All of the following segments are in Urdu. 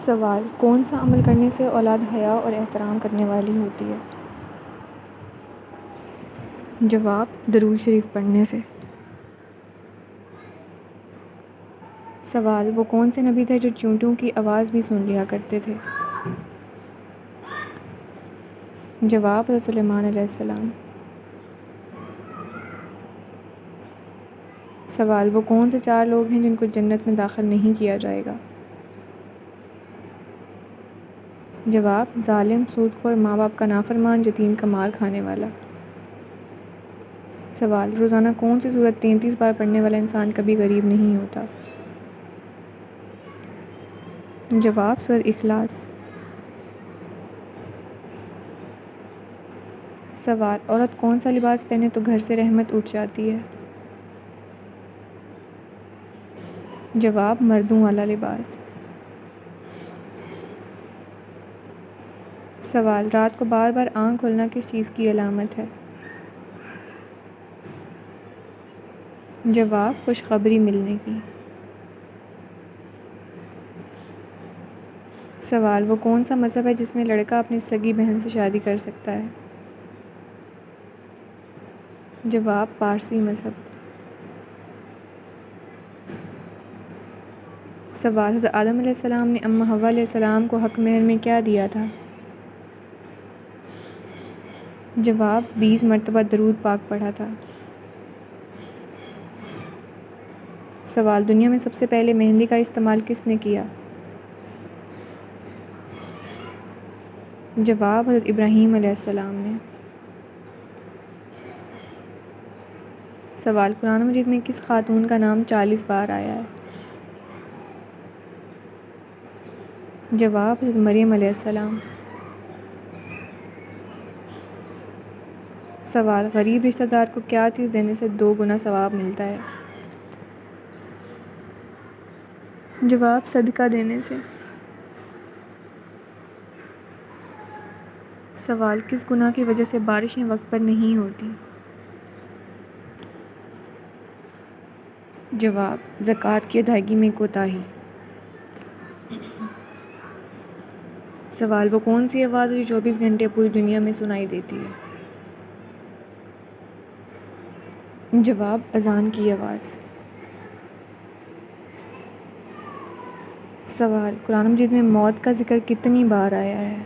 سوال: کون سا عمل کرنے سے اولاد حیا اور احترام کرنے والی ہوتی ہے؟ جواب: درود شریف پڑھنے سے۔ سوال: وہ کون سے نبی تھے جو چیونٹیوں کی آواز بھی سن لیا کرتے تھے؟ جواب: حضرت سلیمان علیہ السلام۔ سوال: وہ کون سے 4 لوگ ہیں جن کو جنت میں داخل نہیں کیا جائے گا؟ جواب: ظالم، سود خور، ماں باپ کا نافرمان، یتیم کا مال کھانے والا۔ سوال: روزانہ کون سی سورت 33 بار پڑھنے والا انسان کبھی غریب نہیں ہوتا؟ جواب: سورۃ اخلاص۔ سوال: عورت کون سا لباس پہنے تو گھر سے رحمت اٹھ جاتی ہے؟ جواب: مردوں والا لباس۔ سوال: رات کو بار بار آنکھ کھلنا کس چیز کی علامت ہے؟ جواب: خوشخبری ملنے کی۔ سوال: وہ کون سا مذہب ہے جس میں لڑکا اپنی سگی بہن سے شادی کر سکتا ہے؟ جواب: پارسی مذہب۔ سوال: حضرت آدم علیہ السلام نے اماں حوا علیہ السلام کو حق مہر میں کیا دیا تھا؟ جواب: 20 مرتبہ درود پاک پڑھا تھا۔ سوال: دنیا میں سب سے پہلے مہندی کا استعمال کس نے کیا؟ جواب: حضرت ابراہیم علیہ السلام نے۔ سوال: قرآن مجید میں کس خاتون کا نام 40 بار آیا ہے؟ جواب: حضرت مریم علیہ السلام۔ سوال: غریب رشتہ دار کو کیا چیز دینے سے 2 گنا ثواب ملتا ہے؟ جواب: صدقہ دینے سے۔ سوال: کس گناہ کی وجہ سے بارشیں وقت پر نہیں ہوتی؟ جواب: زکوٰۃ کی ادائیگی میں کوتاہی۔ سوال: وہ کون سی آواز ہے جو 24 گھنٹے پوری دنیا میں سنائی دیتی ہے؟ جواب: اذان کی آواز۔ سوال: قرآن مجید میں موت کا ذکر کتنی بار آیا ہے؟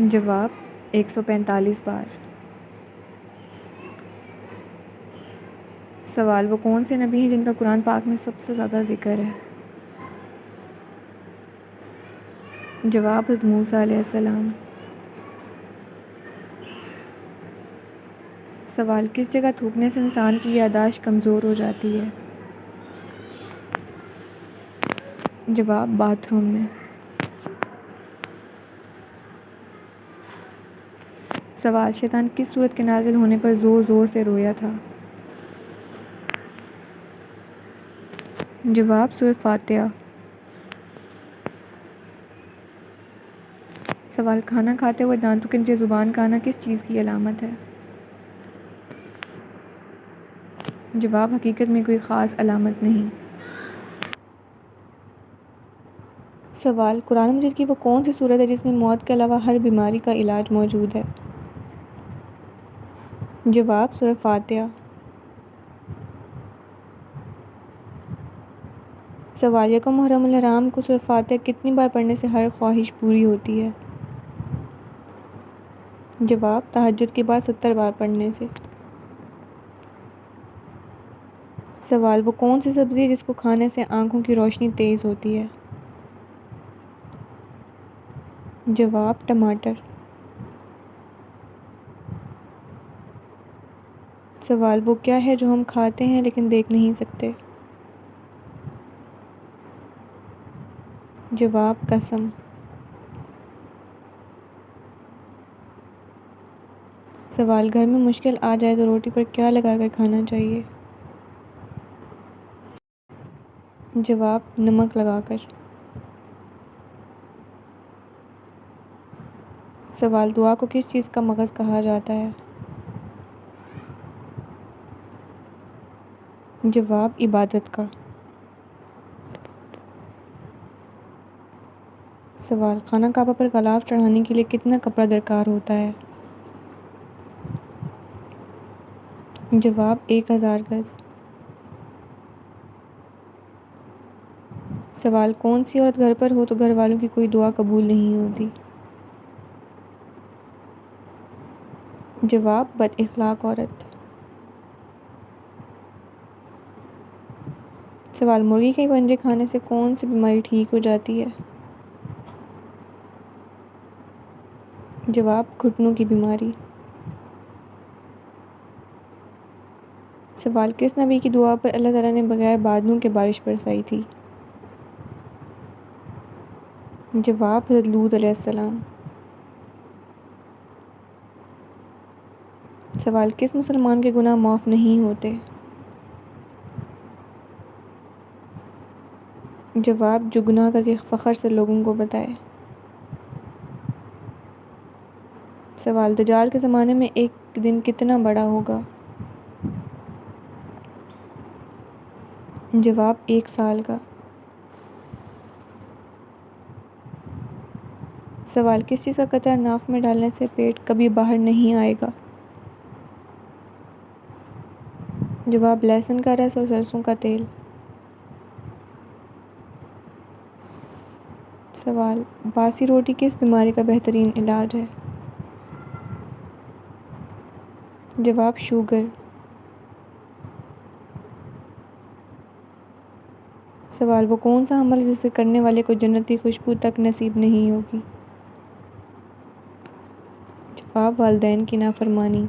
جواب: 145 بار۔ سوال: وہ کون سے نبی ہیں جن کا قرآن پاک میں سب سے زیادہ ذکر ہے؟ جواب: حضرت موسیٰ علیہ السلام۔ سوال: کس جگہ تھوکنے سے انسان کی یادداشت کمزور ہو جاتی ہے؟ جواب: باتھ روم میں۔ سوال: شیطان کس سورت کے نازل ہونے پر زور زور سے رویا تھا؟ جواب: سورۃ فاتحہ۔ سوال: کھانا کھاتے ہوئے دانتوں کے نیچے زبان کا آنا کس چیز کی علامت ہے؟ جواب: حقیقت میں کوئی خاص علامت نہیں۔ سوال: قرآن مجید کی وہ کون سی سورت ہے جس میں موت کے علاوہ ہر بیماری کا علاج موجود ہے؟ جواب: سورۃ فاتحہ۔ سوال: یکم محرم الحرام کو سورۃ فاتحہ کتنی بار پڑھنے سے ہر خواہش پوری ہوتی ہے؟ جواب: تہجد کے بعد 70 بار پڑھنے سے۔ سوال: وہ کون سی سبزی ہے جس کو کھانے سے آنکھوں کی روشنی تیز ہوتی ہے؟ جواب: ٹماٹر۔ سوال: وہ کیا ہے جو ہم کھاتے ہیں لیکن دیکھ نہیں سکتے؟ جواب: قسم۔ سوال: گھر میں مشکل آ جائے تو روٹی پر کیا لگا کر کھانا چاہیے؟ جواب: نمک لگا کر۔ سوال: دعا کو کس چیز کا مغز کہا جاتا ہے؟ جواب: عبادت کا۔ سوال، خانہ کعبہ پر غلاف چڑھانے کے لیے کتنا کپڑا درکار ہوتا ہے؟ جواب 1000 گز۔ سوال، کون سی عورت گھر پر ہو تو گھر والوں کی کوئی دعا قبول نہیں ہوتی؟ جواب، بد اخلاق عورت۔ سوال، مرغی کے پنجے کھانے سے کون سی بیماری ٹھیک ہو جاتی ہے؟ جواب، گھٹنوں کی بیماری۔ سوال، کس نبی کی دعا پر اللہ تعالیٰ نے بغیر بادلوں کے بارش برسائی تھی؟ جواب، حضرت لوط علیہ السلام۔ سوال، کس مسلمان کے گناہ معاف نہیں ہوتے؟ جواب، جو گناہ کر کے فخر سے لوگوں کو بتائے۔ سوال، دجال کے زمانے میں ایک دن کتنا بڑا ہوگا؟ جواب، 1 سال کا۔ سوال، کس چیز کا قطرہ ناف میں ڈالنے سے پیٹ کبھی باہر نہیں آئے گا؟ جواب، لہسن کا رس اور سرسوں کا تیل۔ سوال، باسی روٹی کس بیماری کا بہترین علاج ہے؟ جواب، شوگر۔ سوال، وہ کون سا عمل ہے جسے کرنے والے کو جنت کی خوشبو تک نصیب نہیں ہوگی؟ جواب، والدین کی نافرمانی۔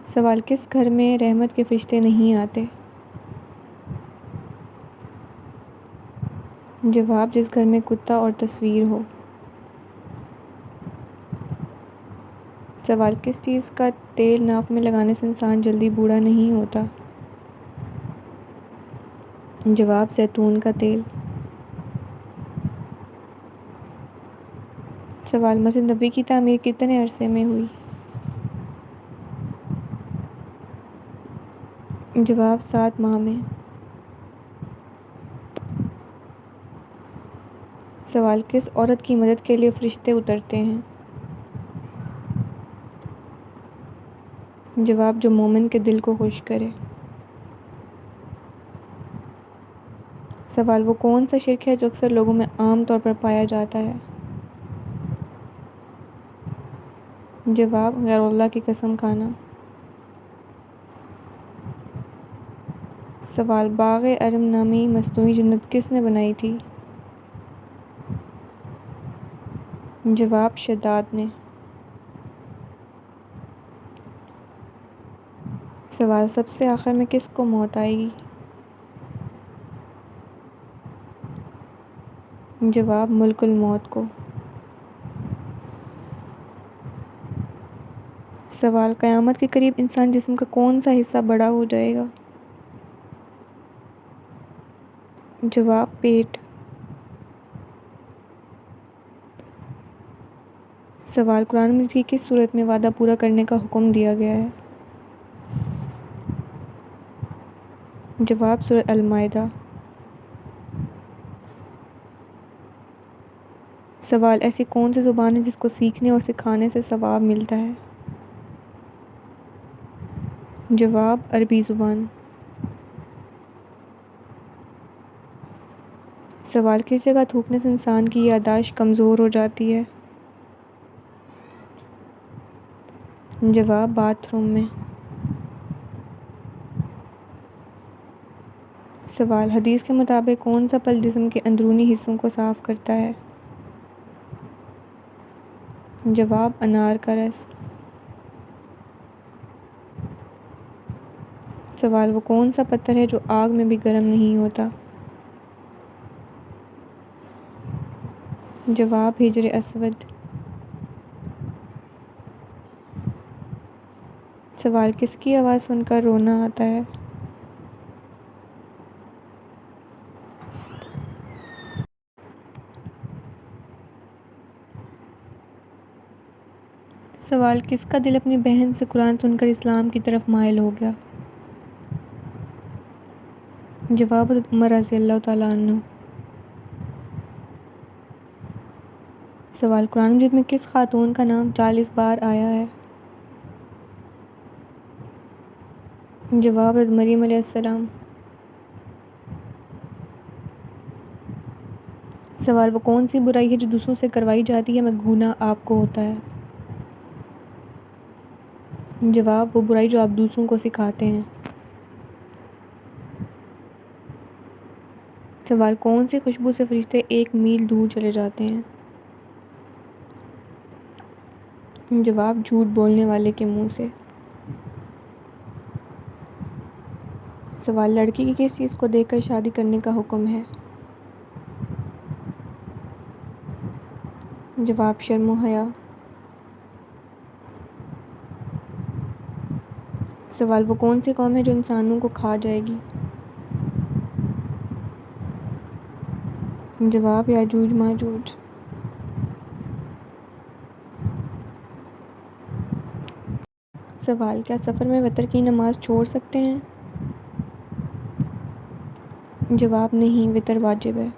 سوال، کس گھر میں رحمت کے فرشتے نہیں آتے؟ جواب، جس گھر میں کتا اور تصویر ہو۔ سوال، کس چیز کا تیل ناف میں لگانے سے انسان جلدی بوڑھا نہیں ہوتا؟ جواب، زیتون کا تیل۔ سوال، مسجد نبوی کی تعمیر کتنے عرصے میں ہوئی؟ جواب، 7 ماہ میں۔ سوال، کس عورت کی مدد کے لیے فرشتے اترتے ہیں؟ جواب، جو مومن کے دل کو خوش کرے۔ سوال، وہ کون سا شرک ہے جو اکثر لوگوں میں عام طور پر پایا جاتا ہے؟ جواب، غیر اللہ کی قسم کھانا۔ سوال، باغ ارم نامی مصنوعی جنت کس نے بنائی تھی؟ جواب، شداد نے۔ سوال، سب سے آخر میں کس کو موت آئے گی؟ جواب، ملک الموت کو۔ سوال، قیامت کے قریب انسان جسم کا کون سا حصہ بڑا ہو جائے گا؟ جواب، پیٹ۔ سوال، قرآن مجید کی کس صورت میں وعدہ پورا کرنے کا حکم دیا گیا ہے؟ جواب، سورۃ المائدہ۔ سوال، ایسی کون سی زبان ہے جس کو سیکھنے اور سکھانے سے ثواب ملتا ہے؟ جواب، عربی زبان۔ سوال، کس جگہ تھوکنے سے انسان کی یادداشت کمزور ہو جاتی ہے؟ جواب، باتھ روم میں۔ سوال، حدیث کے مطابق کون سا پھل جسم کے اندرونی حصوں کو صاف کرتا ہے؟ جواب، انار کا رس۔ سوال، وہ کون سا پتھر ہے جو آگ میں بھی گرم نہیں ہوتا؟ جواب، حجر اسود۔ سوال، کس کی آواز سن کر رونا آتا ہے؟ سوال، کس کا دل اپنی بہن سے قرآن سن کر اسلام کی طرف مائل ہو گیا؟ جواب، حضرت عمر رضی اللہ تعالیٰ عنہ۔ سوال، قرآن مجید میں کس خاتون کا نام 40 بار آیا ہے؟ جواب، حضرت مریم علیہ السلام۔ سوال، وہ کون سی برائی ہے جو دوسروں سے کروائی جاتی ہے مگر گناہ آپ کو ہوتا ہے؟ جواب، وہ برائی جو آپ دوسروں کو سکھاتے ہیں۔ سوال، کون سی خوشبو سے فرشتے 1 میل دور چلے جاتے ہیں؟ جواب، جھوٹ بولنے والے کے منہ سے۔ سوال، لڑکی کی کس چیز کو دیکھ کر شادی کرنے کا حکم ہے؟ جواب، شرم و حیا۔ سوال، وہ کون سی قوم ہے جو انسانوں کو کھا جائے گی؟ جواب، یاجوج ماجوج۔ سوال، کیا سفر میں وتر کی نماز چھوڑ سکتے ہیں؟ جواب، نہیں، وتر واجب ہے۔